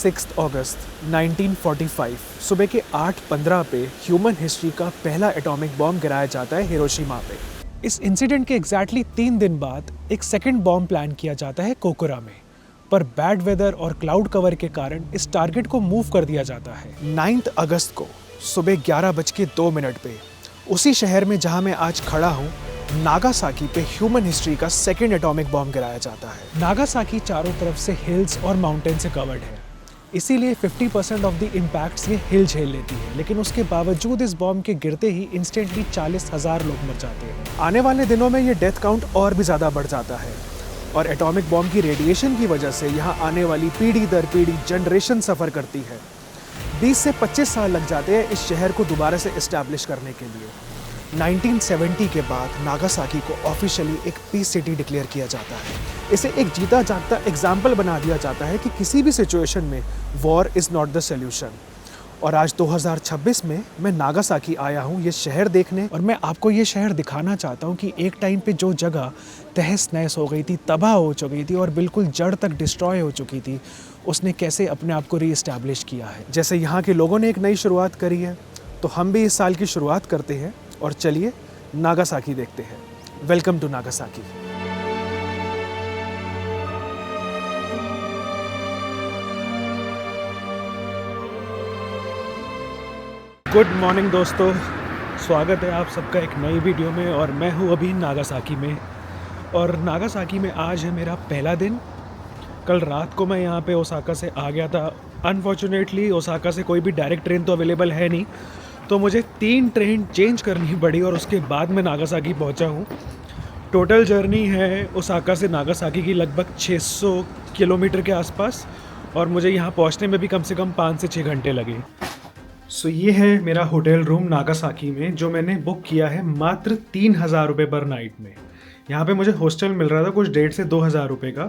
6 अगस्त 1945 सुबह के 8:15 पे ह्यूमन हिस्ट्री का पहला एटॉमिक बॉम्ब गिराया जाता है हिरोशिमा पे। इस इंसिडेंट के एग्जैक्टली 3 दिन बाद एक सेकंड बॉम्ब प्लान किया जाता है कोकोरा में, पर बैड वेदर और क्लाउड कवर के कारण इस टारगेट को मूव कर दिया जाता है। 9 अगस्त को सुबह 11:02 पे उसी शहर में जहां मैं आज खड़ा हूं, नागासाकी पे ह्यूमन हिस्ट्री का सेकंड एटॉमिक बॉम्ब गिराया जाता है। नागासाकी चारों तरफ से हिल्स और माउंटेन से कवर्ड है, इसीलिए 50% ऑफ द इम्पैक्ट्स ये हिल झेल लेती है, लेकिन उसके बावजूद इस बॉम्ब के गिरते ही इंस्टेंटली 40,000 लोग मर जाते हैं। आने वाले दिनों में ये डेथ काउंट और भी ज़्यादा बढ़ जाता है और एटॉमिक बॉम्ब की रेडिएशन की वजह से यहाँ आने वाली पीढ़ी दर पीढ़ी जनरेशन सफ़र करती है। 20 से 25 साल लग जाते हैं इस शहर को दोबारा से इस्टेब्लिश करने के लिए। 1970 के बाद नागासाकी को ऑफिशियली एक पीस सिटी डिक्लेयर किया जाता है। इसे एक जीता जागता एग्जाम्पल बना दिया जाता है कि किसी भी सिचुएशन में war is not the solution. और आज 2026 में मैं नागासाकी आया हूँ ये शहर देखने, और मैं आपको ये शहर दिखाना चाहता हूँ कि एक टाइम पे जो जगह तहस नहस हो गई थी, तबाह हो चुकी थी और बिल्कुल जड़ तक डिस्ट्रॉय हो चुकी थी, उसने कैसे अपने आप को रीइस्टैब्लिश किया है। जैसे यहाँ के लोगों ने एक नई शुरुआत करी है, तो हम भी इस साल की शुरुआत करते हैं और चलिए नागासाकी देखते हैं। Welcome to Nagasaki. Good morning दोस्तों, स्वागत है आप सबका एक नई वीडियो में। और मैं हूँ अभी नागासाकी में, और नागासाकी में आज है मेरा पहला दिन। कल रात को मैं यहाँ पे ओसाका से आ गया था। अनफॉर्चुनेटली ओसाका से कोई भी डायरेक्ट ट्रेन तो अवेलेबल है नहीं, तो मुझे 3 ट्रेन चेंज करनी पड़ी और उसके बाद मैं नागासाकी पहुँचा हूँ। टोटल जर्नी है ओसाका से नागासाकी की लगभग 600 किलोमीटर के आसपास, और मुझे यहाँ पहुँचने में भी कम से कम 5 से 6 घंटे लगे। सो ये है मेरा होटल रूम नागासाकी में, जो मैंने बुक किया है मात्र 3,000 रुपये पर नाइट में। यहाँ पे मुझे हॉस्टल मिल रहा था कुछ 1,500 से 2,000 रुपये का,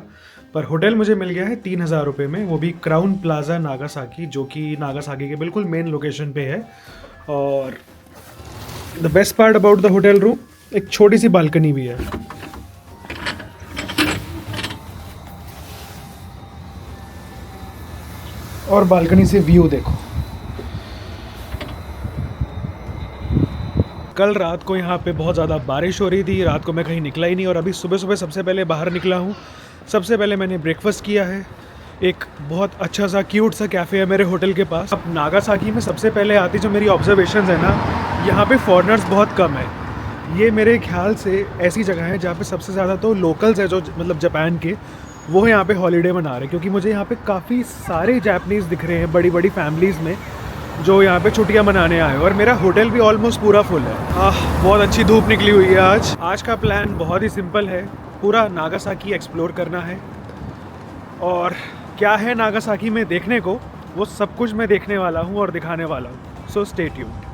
पर होटल मुझे मिल गया है 3,000 रुपये में, वो भी क्राउन प्लाजा नागासाकी, जो कि नागासाकी के बिल्कुल मेन लोकेशन पे है। और the best part about the hotel room, एक छोटी सी बालकनी भी है। और बालकनी से व्यू देखो। कल रात को यहाँ पे बहुत ज़्यादा बारिश हो रही थी, रात को मैं कहीं निकला ही नहीं, और अभी सुबह सुबह सबसे पहले बाहर निकला हूँ। सबसे पहले मैंने ब्रेकफास्ट किया है। एक बहुत अच्छा सा क्यूट सा कैफ़े है मेरे होटल के पास। अब नागासाकी में सबसे पहले आती जो मेरी ऑब्जर्वेशंस है ना, यहाँ पे फॉरेनर्स बहुत कम है। ये मेरे ख्याल से ऐसी जगह है जहाँ पे सबसे ज़्यादा तो लोकल्स है, जो मतलब जापान के, वो यहाँ पे हॉलीडे मना रहे हैं। क्योंकि मुझे यहाँ पे काफ़ी सारे जापानीज़ दिख रहे हैं बड़ी बड़ी फैमिलीज़ में, जो यहाँ पे छुट्टियाँ मनाने आए। और मेरा होटल भी ऑलमोस्ट पूरा फुल है। बहुत अच्छी धूप निकली हुई है आज। आज का प्लान बहुत ही सिंपल है, पूरा नागासाकी एक्सप्लोर करना है। और क्या है नागासाकी में देखने को, वो सब कुछ मैं देखने वाला हूँ और दिखाने वाला हूँ। So stay tuned.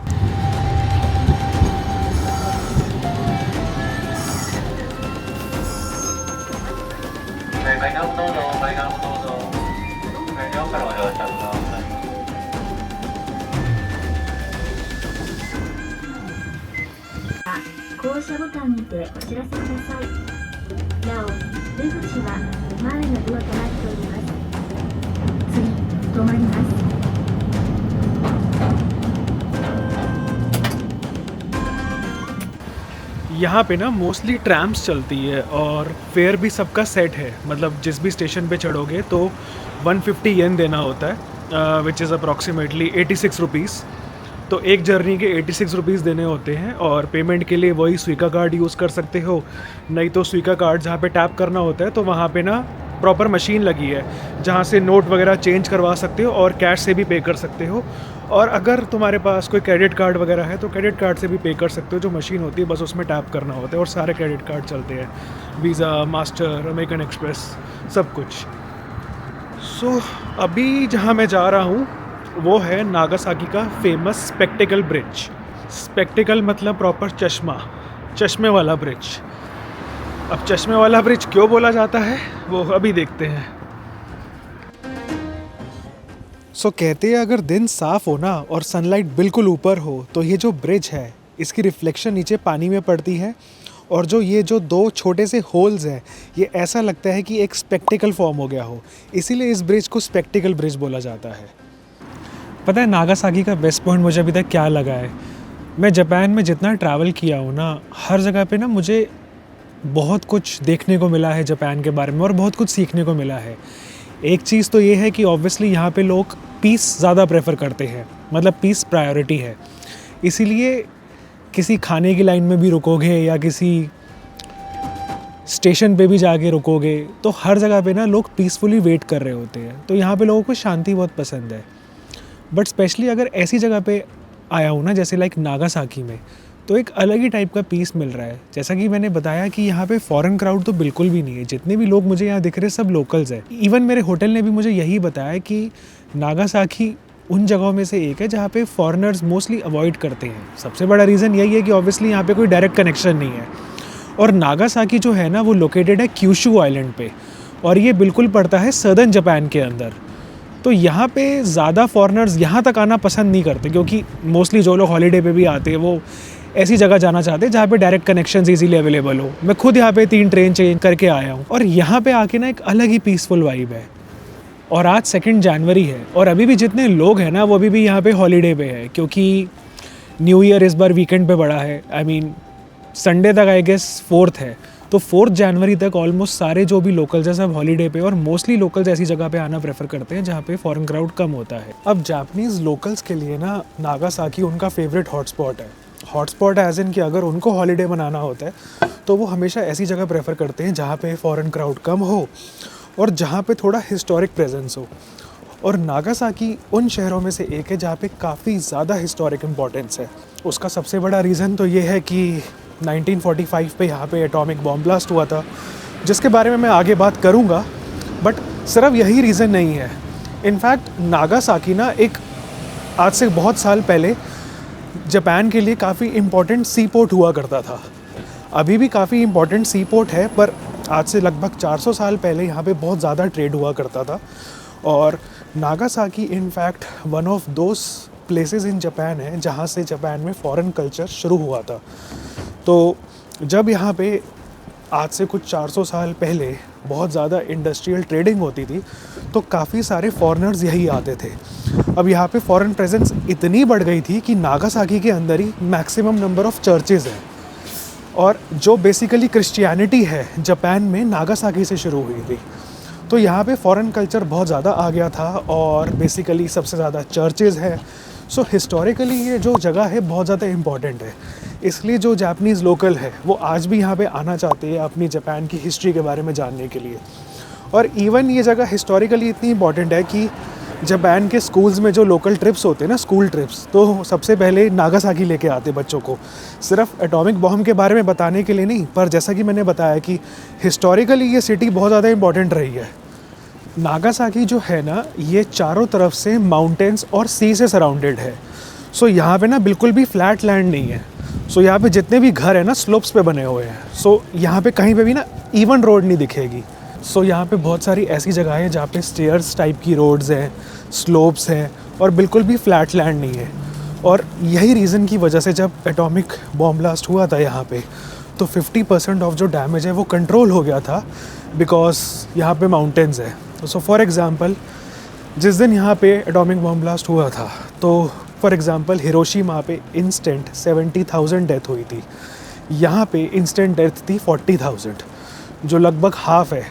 यहाँ पे ना मोस्टली ट्रैम्स चलती है और फेयर भी सबका सेट है। मतलब जिस भी स्टेशन पे चढ़ोगे तो 150 येन देना होता है, विच इज़ अप्रॉक्सीमेटली 86 रुपीज़। तो एक जर्नी के 86 रुपीज़ देने होते हैं, और पेमेंट के लिए वही स्विका कार्ड यूज़ कर सकते हो, नहीं तो स्विका कार्ड जहाँ पे टैप करना होता है तो वहाँ पे ना प्रॉपर मशीन लगी है जहाँ से नोट वगैरह चेंज करवा सकते हो और कैश से भी पे कर सकते हो। और अगर तुम्हारे पास कोई क्रेडिट कार्ड वगैरह है तो क्रेडिट कार्ड से भी पे कर सकते हो। जो मशीन होती है बस उसमें टैप करना होता है, और सारे क्रेडिट कार्ड चलते हैं, वीज़ा, मास्टर, अमेरिकन एक्सप्रेस, सब कुछ। सो अभी जहाँ मैं जा रहा हूँ वो है नागासाकी का फेमस स्पेक्टिकल ब्रिज। स्पेक्टिकल मतलब प्रॉपर चश्मा, चश्मे वाला ब्रिज। अब चश्मे वाला ब्रिज क्यों बोला जाता है वो अभी देखते हैं। सो कहते हैं अगर दिन साफ हो ना और सनलाइट बिल्कुल ऊपर हो तो ये जो ब्रिज है इसकी रिफ्लेक्शन नीचे पानी में पड़ती है और ये जो दो छोटे से होल्स हैं, ये ऐसा लगता है कि एक स्पेक्टिकल फॉर्म हो गया हो, इसीलिए इस ब्रिज को स्पेक्टिकल ब्रिज बोला जाता है। पता है नागासाकी का बेस्ट पॉइंट मुझे अभी तक क्या लगा है? मैं जापान में जितना ट्रैवल किया हूँ ना, हर जगह पे ना मुझे बहुत कुछ देखने को मिला है जापान के बारे में और बहुत कुछ सीखने को मिला है। एक चीज़ तो ये है कि ऑब्वियसली यहाँ पे लोग पीस ज़्यादा प्रेफर करते हैं, मतलब पीस प्रायोरिटी है। इसीलिए किसी खाने की लाइन में भी रुकोगे या किसी स्टेशन पे भी जाके रुकोगे तो हर जगह पे ना लोग पीसफुली वेट कर रहे होते हैं। तो यहाँ पे लोगों को शांति बहुत पसंद है। बट स्पेशली अगर ऐसी जगह पे आया हूँ ना, जैसे लाइक नागासाकी में, तो एक अलग ही टाइप का पीस मिल रहा है। जैसा कि मैंने बताया कि यहाँ पे फॉरेन क्राउड तो बिल्कुल भी नहीं है। जितने भी लोग मुझे यहाँ दिख रहे हैं सब लोकल्स हैं। इवन मेरे होटल ने भी मुझे यही बताया कि नागासाकी उन जगहों में से एक है जहाँ पे फॉरेनर्स मोस्टली अवॉइड करते हैं। सबसे बड़ा रीज़न यही है कि ऑब्वियसली यहाँ पे कोई डायरेक्ट कनेक्शन नहीं है। और नागासाकी जो है ना, वो लोकेटेड है क्यूशू आइलैंड पे, और ये बिल्कुल पड़ता है सदर्न जापान के अंदर। तो यहाँ पे ज़्यादा फॉरेनर्स यहाँ तक आना पसंद नहीं करते, क्योंकि मोस्टली जो लोग हॉलीडे पे भी आते हैं वो ऐसी जगह जाना चाहते हैं जहाँ पे डायरेक्ट कनेक्शंस इजीली अवेलेबल हो। मैं खुद यहाँ पे 3 ट्रेन चेंज करके आया हूँ और यहाँ पे आके ना एक अलग ही पीसफुल वाइब है। और आज 2 जनवरी है और अभी भी जितने लोग हैं ना वो अभी भी यहाँ पे हॉलीडे पे है, क्योंकि न्यू ईयर इस बार वीकेंड पे पड़ा है। आई मीन संडे तक आई गेस 4th है, तो 4 जनवरी तक ऑलमोस्ट सारे जो भी लोकल्स हैं सब हॉलीडे पे, और मोस्टली लोकल्स ऐसी जगह पे आना प्रेफर करते हैं जहाँ पे फॉरेन क्राउड कम होता है। अब जापानीज़ लोकल्स के लिए ना नागासाकी उनका फेवरेट हॉटस्पॉट है। हॉटस्पॉट एज इन कि अगर उनको हॉलीडे मनाना होता है तो वो हमेशा ऐसी जगह प्रेफर करते हैं जहाँ पे फॉरेन क्राउड कम हो और जहाँ पे थोड़ा हिस्टोरिक प्रेजेंस हो। और नागासाकी उन शहरों में से एक है जहाँ पे काफ़ी ज़्यादा हिस्टोरिक इम्पोर्टेंस है। उसका सबसे बड़ा रीज़न तो ये है कि 1945 पे यहाँ पे एटॉमिक बॉम्ब ब्लास्ट हुआ था, जिसके बारे में मैं आगे बात करूँगा। बट सिर्फ यही रीज़न नहीं है। इनफैक्ट नागासाकी ना एक आज से बहुत साल पहले जापान के लिए काफ़ी इम्पोर्टेंट सी पोर्ट हुआ करता था। अभी भी काफ़ी इम्पोर्टेंट सी पोर्ट है, पर आज से लगभग 400 साल पहले यहाँ पे बहुत ज़्यादा ट्रेड हुआ करता था। और Nagasaki in fact one of those places in Japan है जहाँ से जापान में फॉरेन कल्चर शुरू हुआ था। तो जब यहाँ पे आज से कुछ 400 साल पहले बहुत ज़्यादा इंडस्ट्रियल ट्रेडिंग होती थी तो काफ़ी सारे फॉरेनर्स यही आते थे। अब यहाँ पे फॉरेन प्रेजेंस इतनी बढ़ गई थी कि नागासाकी के अंदर ही मैक्सिमम नंबर ऑफ़ चर्चेज़ हैं, और जो बेसिकली क्रिश्चियनिटी है जापान में नागासाकी से शुरू हुई थी। तो यहाँ पे फॉरेन कल्चर बहुत ज़्यादा आ गया था और बेसिकली सबसे ज़्यादा चर्चेज़ हैं। सो हिस्टोरिकली ये जो जगह है बहुत ज़्यादा इम्पॉर्टेंट है। इसलिए जो जापानीज़ लोकल है वो आज भी यहाँ पे आना चाहते हैं अपनी जापान की हिस्ट्री के बारे में जानने के लिए। और इवन ये जगह हिस्टोरिकली इतनी इम्पॉर्टेंट है कि जापान के स्कूल्स में जो लोकल ट्रिप्स होते हैं ना, स्कूल ट्रिप्स, तो सबसे पहले नागासाकी लेके आते बच्चों को, सिर्फ एटॉमिक बॉम्ब के बारे में बताने के लिए नहीं, पर जैसा कि मैंने बताया कि हिस्टोरिकली ये सिटी बहुत ज़्यादा इम्पॉर्टेंट रही है। नागासाकी जो है ना, ये चारों तरफ से माउंटेन्स और सी से सराउंडेड है। सो यहाँ पे ना बिल्कुल भी फ्लैट लैंड नहीं है। सो यहाँ पे जितने भी घर हैं ना स्लोप्स पे बने हुए हैं। सो यहाँ पे कहीं पे भी ना इवन रोड नहीं दिखेगी। सो यहाँ पे बहुत सारी ऐसी जगह है जहाँ पे स्टेयर्स टाइप की रोड्स हैं, स्लोप्स हैं, और बिल्कुल भी फ्लैट लैंड नहीं है। और यही रीज़न की वजह से जब एटॉमिक बॉम्ब ब्लास्ट हुआ था यहाँ पे, तो 50% ऑफ जो डैमेज है वो कंट्रोल हो गया था, बिकॉज यहाँ पे माउंटेन्स है। सो फॉर एग्ज़ाम्पल जिस दिन यहाँ पे एटॉमिक बॉम्ब ब्लास्ट हुआ था, तो फॉर एग्ज़ाम्पल हिरोशिमा पे इंस्टेंट 70,000 डेथ हुई थी। यहाँ पे इंस्टेंट डेथ थी 40,000, जो लगभग हाफ है।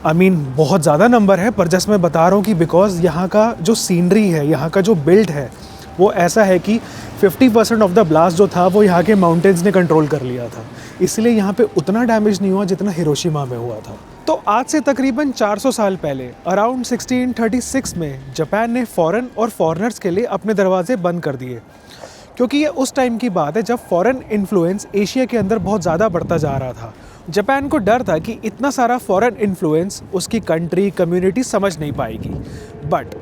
आई मीन बहुत ज़्यादा नंबर है, पर जस्ट मैं बता रहा हूँ कि बिकॉज यहाँ का जो सीनरी है, यहाँ का जो बिल्ड है वो ऐसा है कि 50% ऑफ द ब्लास्ट जो था वो यहाँ के माउंटेन्स ने कंट्रोल कर लिया था। इसलिए यहाँ पे उतना डैमेज नहीं हुआ जितना हिरोशिमा में हुआ था। तो आज से तकरीबन 400 साल पहले अराउंड 1636 में जापान ने फॉरेन और फॉरेनर्स के लिए अपने दरवाजे बंद कर दिए, क्योंकि ये उस टाइम की बात है जब फॉरेन इन्फ्लुएंस एशिया के अंदर बहुत ज़्यादा बढ़ता जा रहा था। जापान को डर था कि इतना सारा फॉरेन इन्फ्लुएंस उसकी कंट्री कम्युनिटी समझ नहीं पाएगी। बट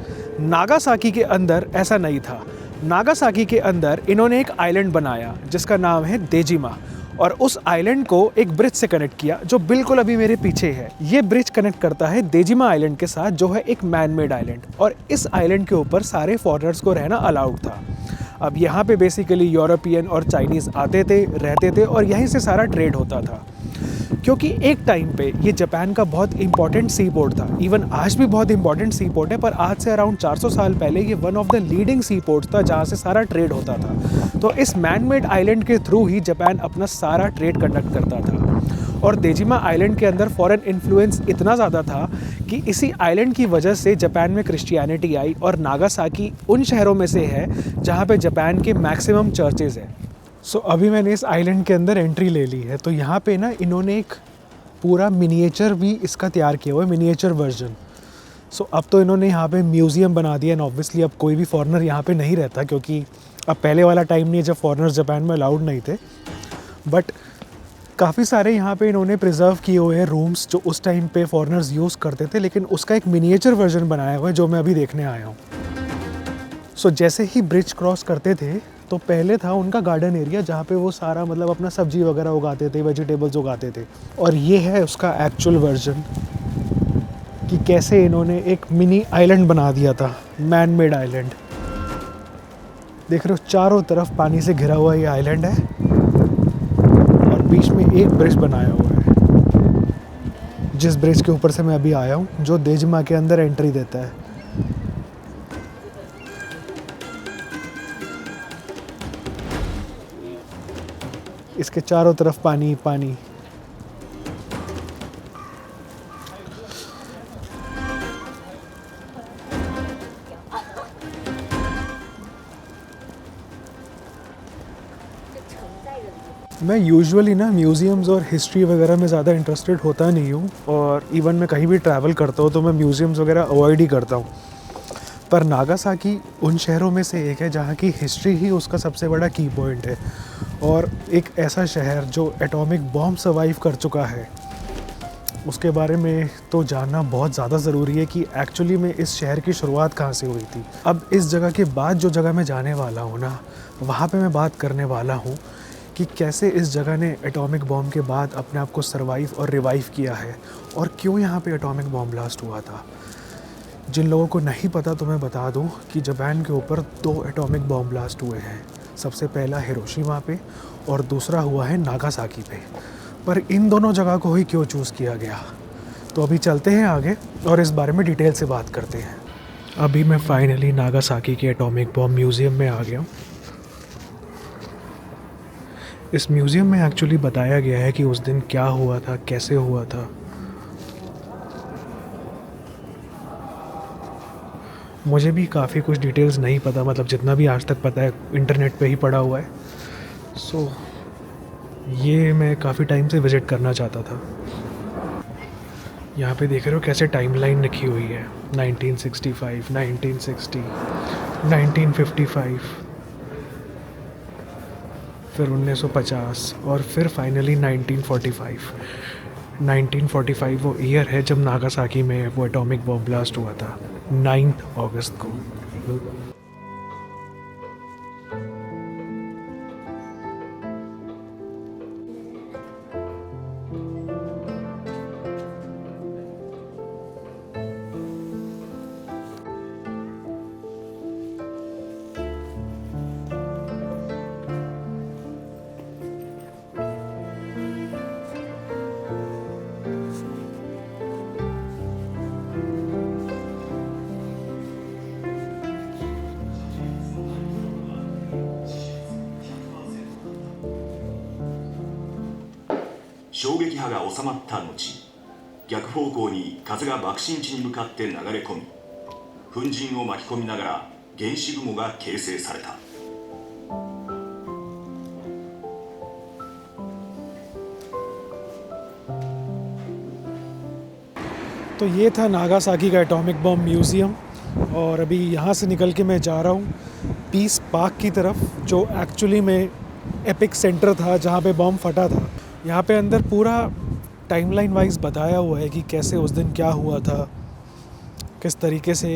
नागासाकी के अंदर ऐसा नहीं था। नागासाकी के अंदर इन्होंने एक आइलैंड बनाया जिसका नाम है देजिमा, और उस आइलैंड को एक ब्रिज से कनेक्ट किया जो बिल्कुल अभी मेरे पीछे है। ये ब्रिज कनेक्ट करता है देजिमा आइलैंड के साथ, जो है एक मैन मेड आइलैंड, और इस आइलैंड के ऊपर सारे फॉरेनर्स को रहना अलाउड था। अब यहाँ पे बेसिकली यूरोपियन और चाइनीज़ आते थे, रहते थे और यहीं से सारा ट्रेड होता था। क्योंकि एक टाइम पे ये जापान का बहुत इंपॉर्टेंट सी पोर्ट था, इवन आज भी बहुत इंपॉर्टेंट सी पोर्ट है, पर आज से अराउंड 400 साल पहले ये one of the leading sea port था जहाँ से सारा ट्रेड होता था। तो इस मैन मेड आइलैंड के थ्रू ही जापान अपना सारा ट्रेड कंडक्ट करता था। और देजिमा आइलैंड के अंदर फॉरेन इन्फ्लुएंस इतना ज़्यादा था कि इसी आइलैंड की वजह से जापान में क्रिश्चियनिटी आई, और नागासाकी उन शहरों में से है जहाँ पे जापान के मैक्सिमम चर्चेज़ हैं। सो अभी मैंने इस आइलैंड के अंदर एंट्री ले ली है। तो यहाँ पे ना इन्होंने एक पूरा मिनिएचर भी इसका तैयार किया हुआ है, मिनिएचर वर्जन। सो अब तो इन्होंने यहाँ पे म्यूज़ियम बना दिया, एंड ऑब्वियसली अब कोई भी फॉरेनर यहाँ पे नहीं रहता, क्योंकि अब पहले वाला टाइम नहीं है जब फॉरेनर्स जापान में अलाउड नहीं थे। बट काफ़ी सारे यहाँ पे इन्होंने प्रिजर्व किए हुए हैं रूम्स जो उस टाइम पे फॉरेनर्स यूज़ करते थे, लेकिन उसका एक मिनिएचर वर्जन बनाया हुआ है जो मैं अभी देखने आया हूँ। सो जैसे ही ब्रिज क्रॉस करते थे तो पहले था उनका गार्डन एरिया जहाँ पे वो सारा मतलब अपना सब्जी वगैरह उगाते थे, वेजिटेबल्स उगाते थे। और ये है उसका एक्चुअल वर्जन कि कैसे इन्होंने एक मिनी आइलैंड बना दिया था, मैन मेड आइलैंड। देख रहे हो चारों तरफ पानी से घिरा हुआ ये आइलैंड है और बीच में एक ब्रिज बनाया हुआ है, जिस ब्रिज के ऊपर से मैं अभी आया हूँ, जो देजिमा के अंदर एंट्री देता है। इसके चारों तरफ पानी पानी। मैं यूजुअली ना म्यूज़ियम्स और हिस्ट्री वगैरह में ज़्यादा इंटरेस्टेड होता नहीं हूँ, और इवन मैं कहीं भी ट्रैवल करता हूँ तो मैं म्यूज़ियम्स वगैरह अवॉइड ही करता हूँ। पर नागासाकी उन शहरों में से एक है जहाँ की हिस्ट्री ही उसका सबसे बड़ा की पॉइंट है, और एक ऐसा शहर जो एटॉमिक बॉम्ब सर्वाइव कर चुका है, उसके बारे में तो जानना बहुत ज़्यादा ज़रूरी है कि एक्चुअली में इस शहर की शुरुआत कहाँ से हुई थी। अब इस जगह के बाद जो जगह मैं जाने वाला हूँ ना, वहाँ पे मैं बात करने वाला हूँ कि कैसे इस जगह ने एटॉमिक बॉम्ब के बाद अपने आप को सर्वाइव और रिवाइव किया है, और क्यों यहाँ पे एटॉमिक बॉम्ब ब्लास्ट हुआ था। जिन लोगों को नहीं पता तो मैं बता दूँ कि जापान के ऊपर 2 एटॉमिक बॉम्ब ब्लास्ट हुए हैं। सबसे पहला हिरोशिमा पे और दूसरा हुआ है नागासाकी पे। पर इन दोनों जगह को ही क्यों चूज़ किया गया, तो अभी चलते हैं आगे और इस बारे में डिटेल से बात करते हैं। अभी मैं फाइनली नागासाकी के एटॉमिक बॉम्ब म्यूज़ियम में आ गया हूँ। इस म्यूज़ियम में एक्चुअली बताया गया है कि उस दिन क्या हुआ था, कैसे हुआ था। मुझे भी काफ़ी कुछ डिटेल्स नहीं पता, मतलब जितना भी आज तक पता है इंटरनेट पे ही पड़ा हुआ है। सो ये मैं काफ़ी टाइम से विज़िट करना चाहता था। यहाँ पे देख रहे हो कैसे टाइमलाइन लिखी हुई है, 1965, 1960, 1955, फिर 1950 और फिर फाइनली 1945। 1945 वो ईयर है जब नागासाकी में वो एटॉमिक बॉम्ब ब्लास्ट हुआ था, 9 अगस्त को।衝撃波が収まった後、逆方向に風が爆心地に向かって流れ込み、粉塵を巻き込みながら原子雲が形成された。तो ये था नागासाकी का एटॉमिक बॉम्ब म्यूज़ियम, और अभी यहाँ से निकल के मैं जा रहा हूँ पीस पार्क की तरफ, जो एक्चुअली में एपिक सेंटर था जहाँ पे बॉम्ब फटा था। यहाँ पे अंदर पूरा टाइमलाइन वाइज बताया हुआ है कि कैसे उस दिन क्या हुआ था, किस तरीके से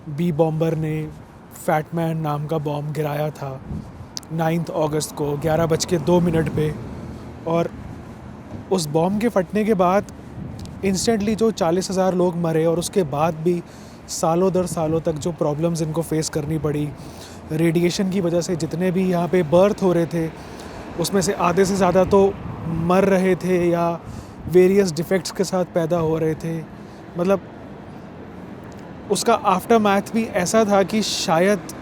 बी बॉम्बर ने फैटमैन नाम का बॉम्ब गिराया था 9 अगस्त को 11:02 पे, और उस बॉम्ब के फटने के बाद इंस्टेंटली जो 40,000 लोग मरे, और उसके बाद भी सालों दर सालों तक जो प्रॉब्लम्स इनको फेस करनी पड़ी, रेडिएशन की वजह से जितने भी यहाँ पे बर्थ हो रहे थे उसमें से आधे से ज़्यादा तो मर रहे थे या वेरियस डिफेक्ट्स के साथ पैदा हो रहे थे। मतलब उसका आफ्टर मैथ भी ऐसा था कि शायद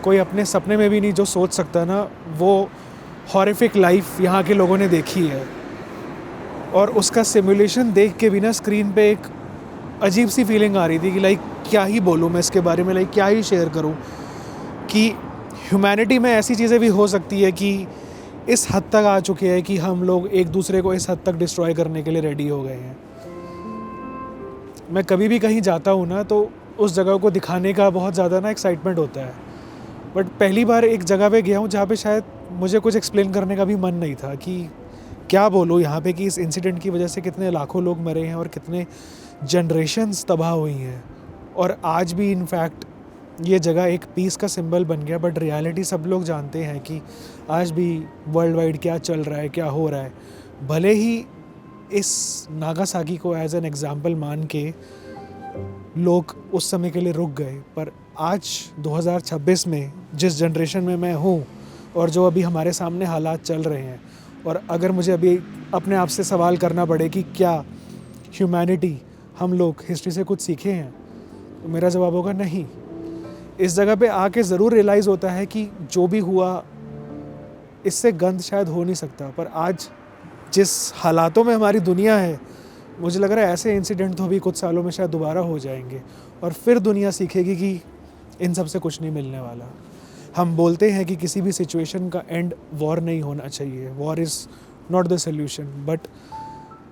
कोई अपने सपने में भी नहीं जो सोच सकता ना, वो हॉरिफिक लाइफ यहाँ के लोगों ने देखी है। और उसका सिमुलेशन देख के भी ना स्क्रीन पे एक अजीब सी फीलिंग आ रही थी कि लाइक क्या ही बोलूँ मैं इसके बारे में, लाइक क्या ही शेयर करूँ कि ह्यूमैनिटी में ऐसी चीज़ें भी हो सकती है कि इस हद तक आ चुके हैं कि हम लोग एक दूसरे को इस हद तक डिस्ट्रॉय करने के लिए रेडी हो गए हैं। मैं कभी भी कहीं जाता हूँ ना तो उस जगह को दिखाने का बहुत ज़्यादा ना एक्साइटमेंट होता है, बट पहली बार एक जगह पे गया हूँ जहाँ पे शायद मुझे कुछ एक्सप्लेन करने का भी मन नहीं था कि क्या बोलूँ यहाँ पे कि इस इंसिडेंट की वजह से कितने लाखों लोग मरे हैं और कितने जनरेशन्स तबाह हुई हैं। और आज भी इनफैक्ट ये जगह एक पीस का सिंबल बन गया, बट रियलिटी सब लोग जानते हैं कि आज भी वर्ल्ड वाइड क्या चल रहा है, क्या हो रहा है। भले ही इस नागासाकी को एज एन एग्जाम्पल मान के लोग उस समय के लिए रुक गए, पर आज 2026 में जिस जनरेशन में मैं हूँ और जो अभी हमारे सामने हालात चल रहे हैं, और अगर मुझे अभी अपने आप से सवाल करना पड़े कि क्या ह्यूमैनिटी, हम लोग हिस्ट्री से कुछ सीखे हैं, तो मेरा जवाब होगा नहीं। इस जगह पे आके ज़रूर रियलाइज़ होता है कि जो भी हुआ इससे गंद शायद हो नहीं सकता, पर आज जिस हालातों में हमारी दुनिया है, मुझे लग रहा है ऐसे इंसिडेंट तो भी कुछ सालों में शायद दोबारा हो जाएंगे और फिर दुनिया सीखेगी कि इन सब से कुछ नहीं मिलने वाला। हम बोलते हैं कि किसी भी सिचुएशन का एंड वॉर नहीं होना चाहिए, war is not the solution, but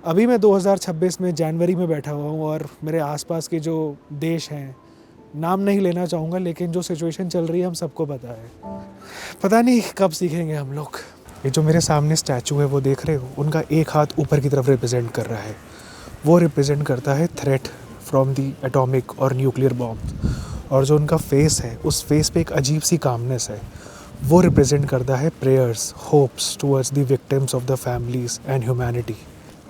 अभी मैं 2026 में जनवरी में बैठा हुआ हूँ और मेरे आसपास के जो देश हैं, नाम नहीं लेना चाहूँगा, लेकिन जो सिचुएशन चल रही है हम सबको पता है। पता नहीं कब सीखेंगे हम लोग। ये जो मेरे सामने स्टैचू है वो देख रहे हो, उनका एक हाथ ऊपर की तरफ रिप्रेजेंट कर रहा है, वो रिप्रेजेंट करता है थ्रेट फ्रॉम दी एटॉमिक और न्यूक्लियर बॉम्ब। और जो उनका फेस है, उस फेस पे एक अजीब सी कामनेस है, वो रिप्रेजेंट करता है prayers, hopes towards the victims of the families and humanity.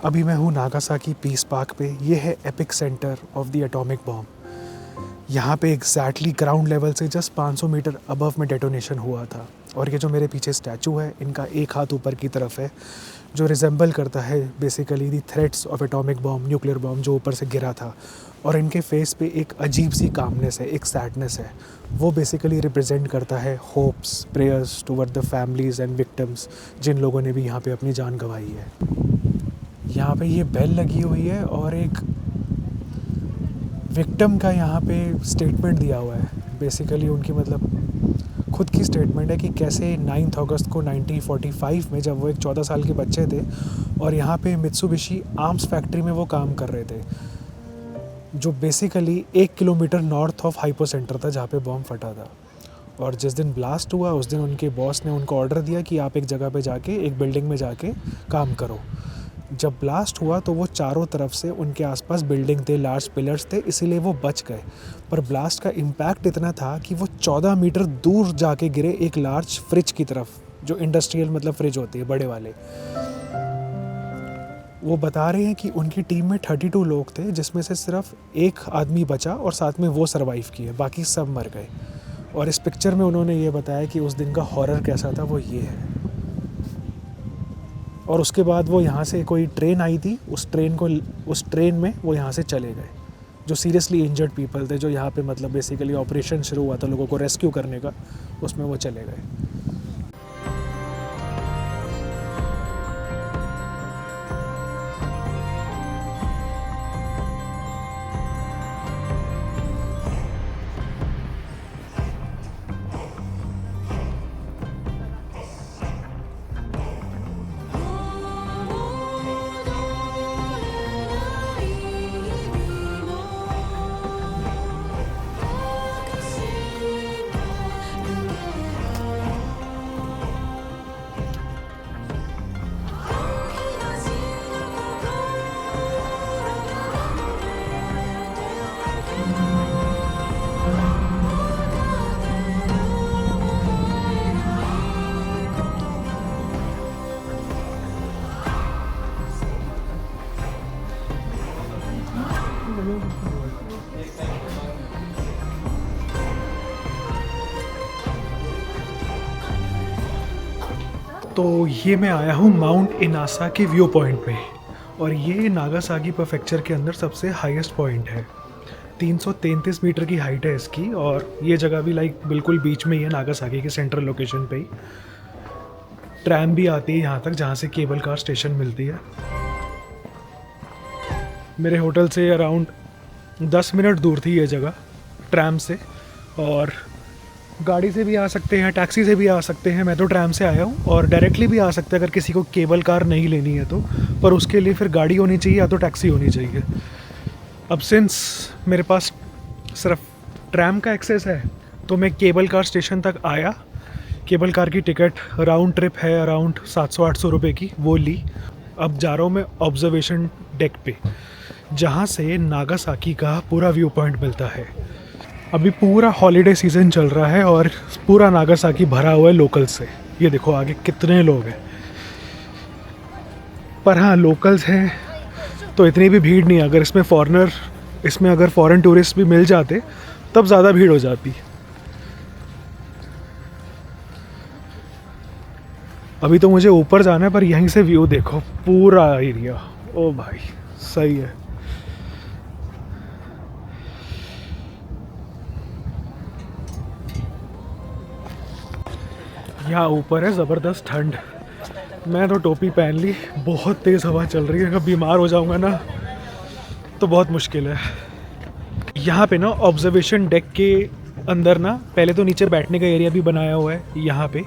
अभी मैं हूँ नागासाकी पीस पार्क पे। ये है epic centre of the atomic bomb. यहाँ पे एग्जैक्टली ग्राउंड लेवल से जस्ट 500 मीटर अबव में डेटोनेशन हुआ था। और ये जो मेरे पीछे स्टैचू है, इनका एक हाथ ऊपर की तरफ है, जो रिजेंबल करता है basically the threats of atomic bomb, nuclear bomb जो ऊपर से गिरा था। और इनके फेस पे एक अजीब सी कामनेस है, एक सैडनेस है, वो बेसिकली रिप्रेजेंट करता है hopes, prayers toward the families and victims, जिन लोगों ने भी यहाँ पे अपनी जान गंवाई है। यहाँ पे ये बेल लगी हुई है और एक विक्टिम का यहाँ पे स्टेटमेंट दिया हुआ है। बेसिकली उनकी मतलब खुद की स्टेटमेंट है कि कैसे 9 अगस्त को 1945 में, जब वो एक 14 साल के बच्चे थे और यहाँ पे मित्सुबिशी आर्म्स फैक्ट्री में वो काम कर रहे थे, जो basically 1 kilometre north of hypo centre था जहाँ पे बॉम्ब फटा था। और जिस दिन ब्लास्ट हुआ उस दिन उनके बॉस ने उनको ऑर्डर दिया कि आप एक जगह पे जाके, एक बिल्डिंग में जाके काम करो। जब ब्लास्ट हुआ तो वो चारों तरफ से उनके आसपास बिल्डिंग थे, लार्ज पिलर्स थे, इसीलिए वो बच गए। पर ब्लास्ट का इम्पैक्ट इतना था कि वो 14 मीटर दूर जाके गिरे एक लार्ज फ्रिज की तरफ, जो इंडस्ट्रियल मतलब फ्रिज होती है बड़े वाले। वो बता रहे हैं कि उनकी टीम में 32 लोग थे, जिसमें से सिर्फ एक आदमी बचा और साथ में वो सर्वाइव किए, बाकी सब मर गए। और इस पिक्चर में उन्होंने ये बताया कि उस दिन का हॉरर कैसा था, वो ये है। और उसके बाद वो यहाँ से कोई ट्रेन आई थी, उस ट्रेन में वो यहाँ से चले गए। जो सीरियसली इंजर्ड पीपल थे, जो यहाँ पे मतलब बेसिकली ऑपरेशन शुरू हुआ था लोगों को रेस्क्यू करने का, उसमें वो चले गए। तो ये मैं आया हूँ माउंट इनासा के व्यू पॉइंट पे, और ये नागासाकी प्रीफेक्चर के अंदर सबसे हाईएस्ट पॉइंट है। 333 मीटर की हाइट है इसकी, और ये जगह भी लाइक बिल्कुल बीच में ही है, नागासाकी के सेंट्रल लोकेशन पे ही। ट्रैम भी आती है यहाँ तक, जहाँ से केबल कार स्टेशन मिलती है। मेरे होटल से अराउंड 10 मिनट दूर थी ये जगह ट्रैम से, और गाड़ी से भी आ सकते हैं, टैक्सी से भी आ सकते हैं। मैं तो ट्रैम से आया हूँ, और डायरेक्टली भी आ सकते हैं अगर किसी को केबल कार नहीं लेनी है तो, पर उसके लिए फिर गाड़ी होनी चाहिए या तो टैक्सी होनी चाहिए। अब सिंस मेरे पास सिर्फ ट्रैम का एक्सेस है तो मैं केबल कार स्टेशन तक आया। केबल कार की टिकट राउंड ट्रिप है अराउंड 700-800 रुपये की, वो ली। अब जा रहा हूँ मैं ऑब्जर्वेशन डेक पे, जहाँ से नागासाकी का पूरा व्यू पॉइंट मिलता है। अभी पूरा हॉलीडे सीज़न चल रहा है और पूरा नागासाकी भरा हुआ है लोकल से। ये देखो आगे कितने लोग हैं। पर हाँ, लोकल्स हैं तो इतनी भी भीड़ नहीं है। अगर इसमें अगर फॉरेन टूरिस्ट भी मिल जाते तब ज़्यादा भीड़ हो जाती। अभी तो मुझे ऊपर जाना है, पर यहीं से व्यू देखो पूरा एरिया। ओ भाई सही है। यहाँ ऊपर है ज़बरदस्त ठंड। मैं तो टोपी पहन ली, बहुत तेज़ हवा चल रही है। अगर बीमार हो जाऊँगा ना तो बहुत मुश्किल है। यहाँ पे ना ऑब्जर्वेशन डेक के अंदर ना पहले तो नीचे बैठने का एरिया भी बनाया हुआ है यहाँ पे।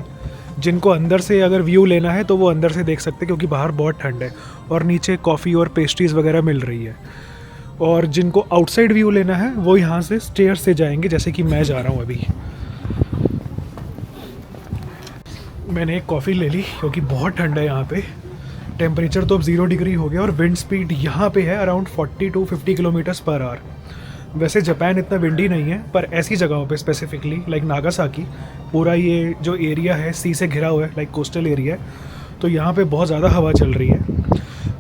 जिनको अंदर से अगर व्यू लेना है तो वो अंदर से देख सकते हैं, क्योंकि बाहर बहुत ठंड है। और नीचे कॉफ़ी और पेस्ट्रीज़ वगैरह मिल रही है। और जिनको आउटसाइड व्यू लेना है वो यहाँ से स्टेयर से जाएंगे, जैसे कि मैं जा रहा हूँ अभी। मैंने एक कॉफ़ी ले ली क्योंकि बहुत ठंड है यहाँ पे। टेम्परेचर तो अब 0 डिग्री हो गया, और विंड स्पीड यहाँ पे है around 40 to 50 kilometres per hour. वैसे जापान इतना विंडी नहीं है, पर ऐसी जगहों पे स्पेसिफिकली लाइक नागासाकी, पूरा ये जो एरिया है सी से घिरा हुआ है, लाइक कोस्टल एरिया है, तो यहाँ पे बहुत ज़्यादा हवा चल रही है।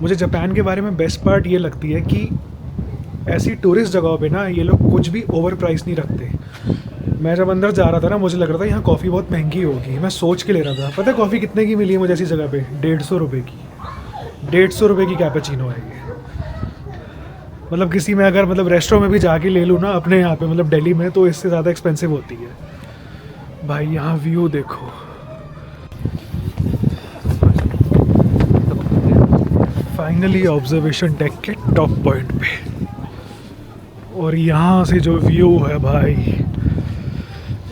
मुझे जापान के बारे में बेस्ट पार्ट ये लगती है कि ऐसी टूरिस्ट जगहों पे ना ये लोग कुछ भी ओवर प्राइस नहीं रखते। मैं जब अंदर जा रहा था ना, मुझे लग रहा था यहाँ कॉफ़ी बहुत महंगी होगी। मैं सोच के ले रहा था। पता है कॉफ़ी कितने की मिली है मुझे ऐसी जगह पे? 150 रुपये की। 150 रुपये की कैपेचिनो है ये। मतलब किसी में अगर मतलब रेस्टोरेंट में भी जाके ले लूँ ना अपने यहाँ पे, मतलब दिल्ली में, तो इससे ज़्यादा एक्सपेंसिव होती है। भाई यहाँ व्यू देखो। फाइनली ऑब्जर्वेशन डेक के टॉप पॉइंट पे, और यहाँ से जो व्यू है भाई।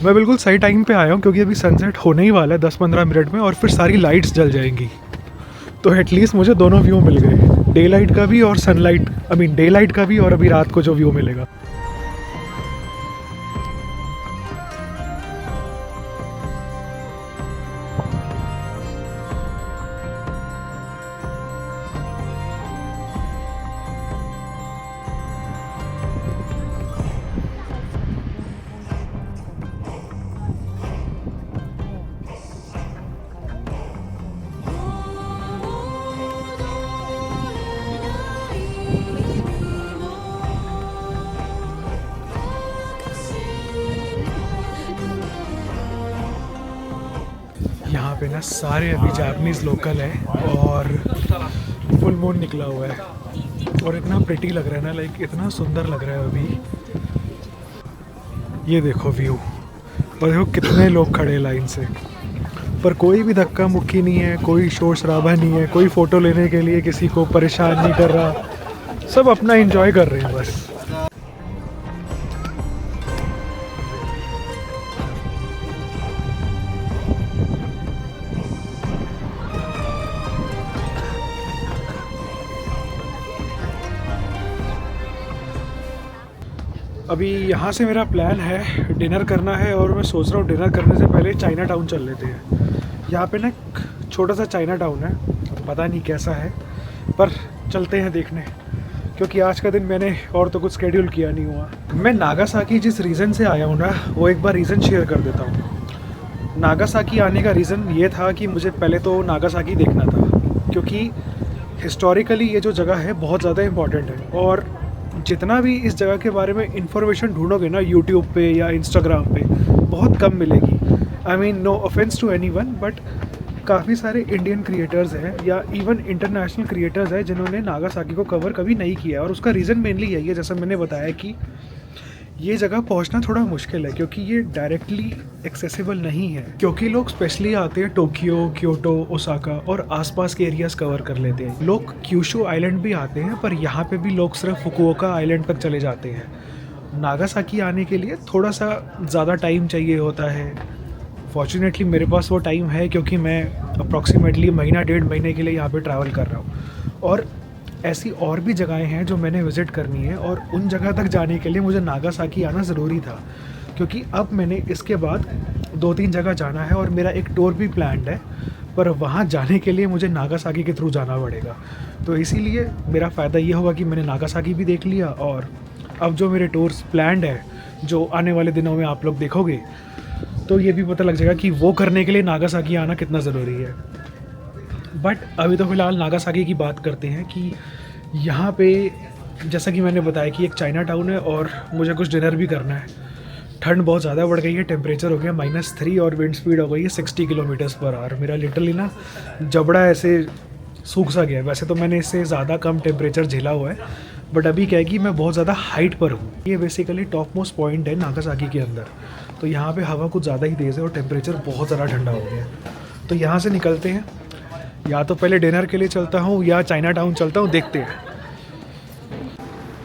मैं बिल्कुल सही टाइम पे आया हूँ क्योंकि अभी सनसेट होने ही वाला है 10-15 मिनट में, और फिर सारी लाइट्स जल जाएंगी। तो एटलीस्ट मुझे दोनों व्यू मिल गए, डे लाइट का भी और सनलाइट, डे लाइट का भी, और अभी रात को जो व्यू मिलेगा। यहाँ पे ना सारे अभी जापानीज़ लोकल हैं, और फुल मून निकला हुआ है, और इतना प्रिटी लग रहा है ना, लाइक इतना सुंदर लग रहा है अभी। ये देखो व्यू, और देखो कितने लोग खड़े लाइन से, पर कोई भी धक्का मुक्की नहीं है, कोई शोर शराबा नहीं है, कोई फ़ोटो लेने के लिए किसी को परेशान नहीं कर रहा। सब अपना एंजॉय कर रहे हैं बस। अभी यहाँ से मेरा प्लान है डिनर करना है, और मैं सोच रहा हूँ डिनर करने से पहले चाइना टाउन चल लेते हैं। यहाँ पे ना एक छोटा सा चाइना टाउन है, पता नहीं कैसा है, पर चलते हैं देखने, क्योंकि आज का दिन मैंने और तो कुछ स्केड्यूल किया नहीं हुआ। मैं नागासाकी जिस रीज़न से आया हूँ ना, वो एक बार रीज़न शेयर कर देता हूँ। नागासाकी आने का रीज़न ये था कि मुझे पहले तो नागासाकी देखना था, क्योंकि हिस्टोरिकली ये जो जगह है बहुत ज़्यादा इम्पॉर्टेंट है, और जितना भी इस जगह के बारे में इंफॉर्मेशन ढूंढोगे ना यूट्यूब पे या इंस्टाग्राम पे, बहुत कम मिलेगी। No offence to anyone, but काफ़ी सारे इंडियन क्रिएटर्स हैं या इवन इंटरनेशनल क्रिएटर्स हैं जिन्होंने नागासाकी को कवर कभी नहीं किया है, और उसका रीज़न मेनली यही है, जैसा मैंने बताया कि ये जगह पहुंचना थोड़ा मुश्किल है क्योंकि ये डायरेक्टली एक्सेसिबल नहीं है, क्योंकि लोग स्पेशली आते हैं टोक्यो, क्योटो, ओसाका और आसपास के एरियाज़ कवर कर लेते हैं। लोग क्यूशू आइलैंड भी आते हैं, पर यहाँ पे भी लोग सिर्फ फुकुओका आइलैंड तक चले जाते हैं। नागासाकी आने के लिए थोड़ा सा ज़्यादा टाइम चाहिए होता है। फॉर्चुनेटली मेरे पास वो टाइम है क्योंकि मैं अप्रॉक्सीमेटली महीना 1.5 महीने के लिए यहाँ पे ट्रैवल कर रहा हूँ, और ऐसी और भी जगहें हैं जो मैंने विज़िट करनी है, और उन जगह तक जाने के लिए मुझे नागासाकी आना ज़रूरी था, क्योंकि अब मैंने इसके बाद 2-3 जगह जाना है और मेरा एक टूर भी प्लान्ड है, पर वहाँ जाने के लिए मुझे नागासाकी के थ्रू जाना पड़ेगा। तो इसीलिए मेरा फ़ायदा ये होगा कि मैंने नागासाकी भी देख लिया, और अब जो मेरे टूर्स प्लान्ड है जो आने वाले दिनों में आप लोग देखोगे, तो ये भी पता लग जाएगा कि वो करने के लिए नागासाकी आना कितना ज़रूरी है। बट अभी तो फ़िलहाल नागासाकी की बात करते हैं कि यहाँ पे जैसा कि मैंने बताया कि एक चाइना टाउन है और मुझे कुछ डिनर भी करना है। ठंड बहुत ज़्यादा बढ़ गई है, टेम्परेचर हो गया -3 और विंड स्पीड हो गई है 60 किलोमीटर्स पर आवर। मेरा लिटरली ना जबड़ा ऐसे सूख सा गया है। वैसे तो मैंने इससे ज़्यादा कम टेम्परेचर झेला हुआ है, बट अभी क्या है कि मैं बहुत ज़्यादा हाइट पर हूँ। ये बेसिकली टॉप मोस्ट पॉइंट है नागासाकी के अंदर, तो यहाँ पे हवा कुछ ज़्यादा ही तेज़ है और टेम्परेचर बहुत ज़्यादा ठंडा हो गया है। तो यहाँ से निकलते हैं, या तो पहले डिनर के लिए चलता हूँ या चाइना टाउन चलता हूँ, देखते हैं।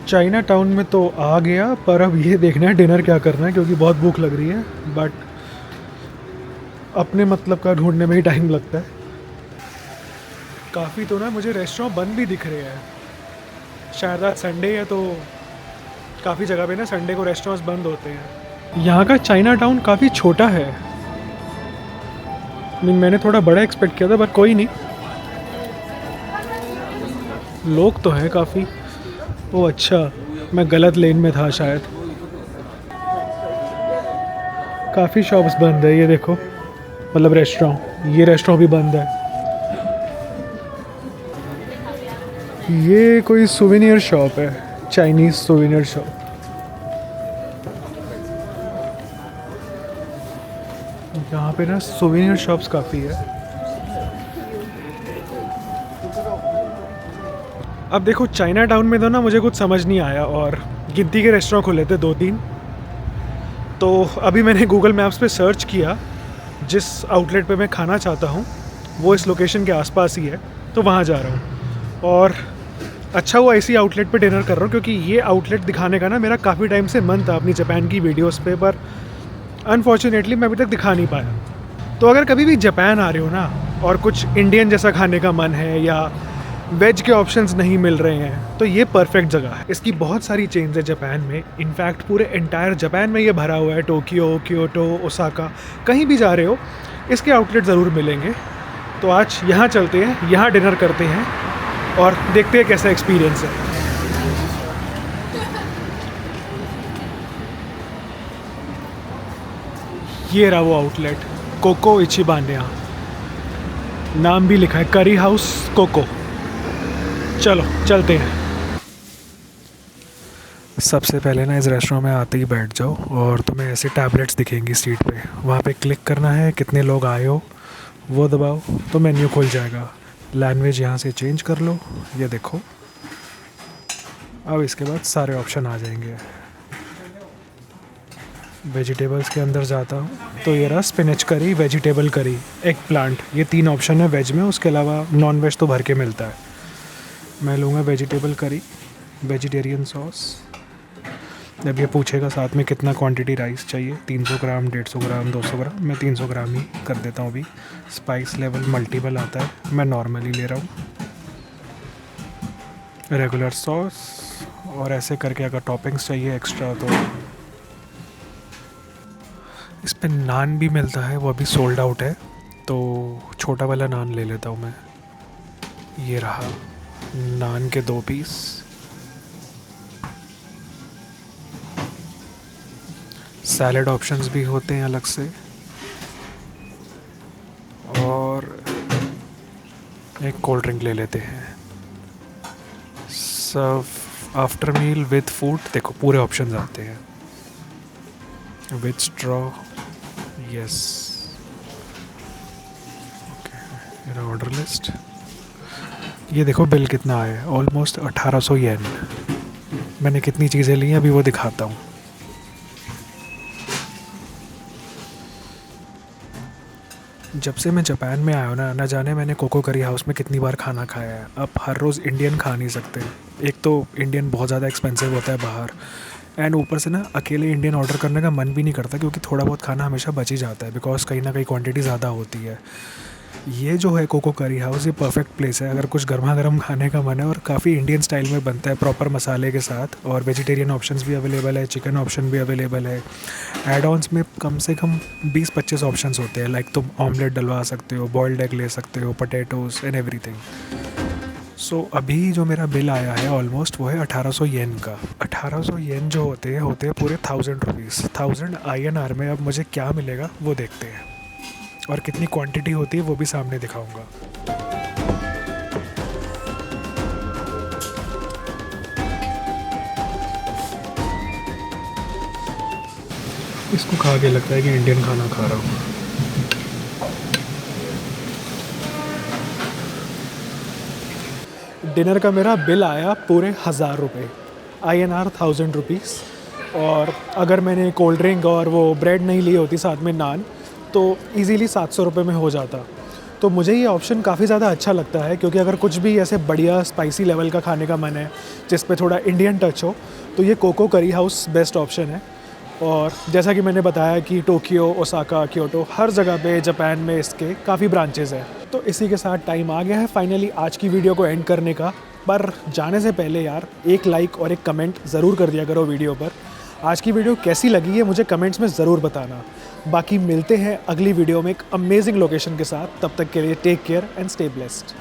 चाइना टाउन में तो आ गया, पर अब ये देखना है डिनर क्या करना है, क्योंकि बहुत भूख लग रही है। बट अपने मतलब का ढूंढने में ही टाइम लगता है। काफ़ी तो ना मुझे रेस्टोरेंट बंद भी दिख रहे हैं, शायद आज संडे है तो काफ़ी जगह पे ना संडे को रेस्टोरेंट्स बंद होते हैं। यहाँ का चाइना टाउन काफ़ी छोटा है, मैंने थोड़ा बड़ा एक्सपेक्ट किया था, पर कोई नहीं, लोग तो हैं काफ़ी। ओह अच्छा, मैं गलत लेन में था शायद। काफ़ी शॉप्स बंद है, ये देखो, मतलब रेस्टोरेंट, ये रेस्टोरेंट भी बंद है। ये कोई सुवेनियर शॉप है, चाइनीज़ सुवेनियर शॉप। यहाँ पे ना सुवेनियर शॉप्स काफ़ी है। अब देखो चाइना टाउन में तो ना मुझे कुछ समझ नहीं आया, और गिनती के रेस्टोरेंट खुले थे 2-3। तो अभी मैंने गूगल मैप्स पे सर्च किया, जिस आउटलेट पे मैं खाना चाहता हूँ वो इस लोकेशन के आसपास ही है, तो वहाँ जा रहा हूँ। और अच्छा हुआ इसी आउटलेट पे डिनर कर रहा हूँ, क्योंकि ये आउटलेट दिखाने का ना मेरा काफ़ी टाइम से मन था अपनी जापान की वीडियोस पे, पर अनफॉर्चुनेटली मैं अभी तक दिखा नहीं पाया। तो अगर कभी भी जापान आ रहे हो ना और कुछ इंडियन जैसा खाने का मन है या वेज के ऑप्शंस नहीं मिल रहे हैं, तो ये परफेक्ट जगह है। इसकी बहुत सारी चेन्स है जापान में, इनफैक्ट पूरे एंटायर जापान में ये भरा हुआ है। टोक्यो, क्योटो, ओसाका, कहीं भी जा रहे हो इसके आउटलेट ज़रूर मिलेंगे। तो आज यहाँ चलते हैं, यहाँ डिनर करते हैं और देखते हैं कैसा एक्सपीरियंस है। ये रहा वो आउटलेट, कोको इचिबान, यहाँ नाम भी लिखा है, करी हाउस कोको। चलो चलते हैं। सबसे पहले ना इस रेस्टोरेंट में आते ही बैठ जाओ और तुम्हें ऐसे टैबलेट्स दिखेंगी सीट पे, वहाँ पे क्लिक करना है, कितने लोग आए हो वो दबाओ तो मेन्यू खुल जाएगा। लैंग्वेज यहाँ से चेंज कर लो, ये देखो। अब इसके बाद सारे ऑप्शन आ जाएंगे। वेजिटेबल्स के अंदर जाता हूँ तो ये रहा स्पिनच करी, वेजिटेबल करी, एग प्लांट, ये 3 ऑप्शन है वेज में। उसके अलावा नॉन वेज तो भर के मिलता है। मैं लूँगा वेजिटेबल करी, वेजिटेरियन सॉस। जब ये पूछेगा साथ में कितना क्वांटिटी राइस चाहिए, 300 ग्राम, 150 ग्राम, 200 ग्राम, मैं 300 ग्राम ही कर देता हूँ अभी। स्पाइस लेवल मल्टीपल आता है, मैं नॉर्मली ले रहा हूँ। रेगुलर सॉस, और ऐसे करके अगर टॉपिंग्स चाहिए एक्स्ट्रा तो इस पर नान भी मिलता है, वो अभी सोल्ड आउट है, तो छोटा वाला नान ले लेता हूँ मैं। ये रहा नान के 2 पीस। सैलेड ऑप्शंस भी होते हैं अलग से, और एक कोल्ड ड्रिंक ले लेते हैं। सर्व आफ्टर मील विद फूड, देखो पूरे ऑप्शंस आते हैं। With straw, yes, okay. मेरा ऑर्डर लिस्ट, ये देखो बिल कितना आया है, ऑलमोस्ट 1800 येन। मैंने कितनी चीज़ें ली हैं अभी वो दिखाता हूँ। जब से मैं जापान में आया हूँ ना, न जाने मैंने कोको करी हाउस में कितनी बार खाना खाया है। अब हर रोज़ इंडियन खा नहीं सकते, एक तो इंडियन बहुत ज़्यादा एक्सपेंसिव होता है बाहर, एंड ऊपर से ना अकेले इंडियन ऑर्डर करने का मन भी नहीं करता, क्योंकि थोड़ा बहुत खाना हमेशा बच ही जाता है, बिकॉज कहीं ना कहीं क्वांटिटी ज़्यादा होती है। ये जो है कोको करी हाउस, ये परफेक्ट प्लेस है अगर कुछ गर्मा गर्म खाने का मन है, और काफ़ी इंडियन स्टाइल में बनता है प्रॉपर मसाले के साथ, और वेजिटेरियन ऑप्शंस भी अवेलेबल है, चिकन ऑप्शन भी अवेलेबल है। एड ऑन्स में कम से कम 20-25 ऑप्शंस होते हैं, लाइक तुम ऑमलेट डलवा सकते हो, बॉइल्ड एग ले सकते हो, पोटैटोज एंड एवरीथिंग। सो अभी जो मेरा बिल आया है ऑलमोस्ट वो है 1800 येन का। 1800 येन जो होते हैं पूरे 1000 रुपीज़। 1000 INR में अब मुझे क्या मिलेगा वो देखते हैं, और कितनी क्वांटिटी होती है वो भी सामने दिखाऊंगा। इसको खा के लगता है कि इंडियन खाना खा रहा हूँ। डिनर का मेरा बिल आया पूरे 1000 रुपये, INR 1000 रुपीज़। और अगर मैंने कोल्ड ड्रिंक और वो ब्रेड नहीं ली होती साथ में नान, तो इजीली 700 रुपये में हो जाता। तो मुझे ये ऑप्शन काफ़ी ज़्यादा अच्छा लगता है, क्योंकि अगर कुछ भी ऐसे बढ़िया स्पाइसी लेवल का खाने का मन है जिस पे थोड़ा इंडियन टच हो, तो ये कोको करी हाउस बेस्ट ऑप्शन है। और जैसा कि मैंने बताया कि टोक्यो, ओसाका, क्योटो, हर जगह पे जापान में इसके काफ़ी ब्रांचेज़ हैं। तो इसी के साथ टाइम आ गया है फाइनली आज की वीडियो को एंड करने का। पर जाने से पहले यार एक लाइक और एक कमेंट ज़रूर कर दिया करो वीडियो पर। आज की वीडियो कैसी लगी है मुझे कमेंट्स में ज़रूर बताना। बाकी मिलते हैं अगली वीडियो में एक अमेजिंग लोकेशन के साथ। तब तक के लिए take care and stay blessed.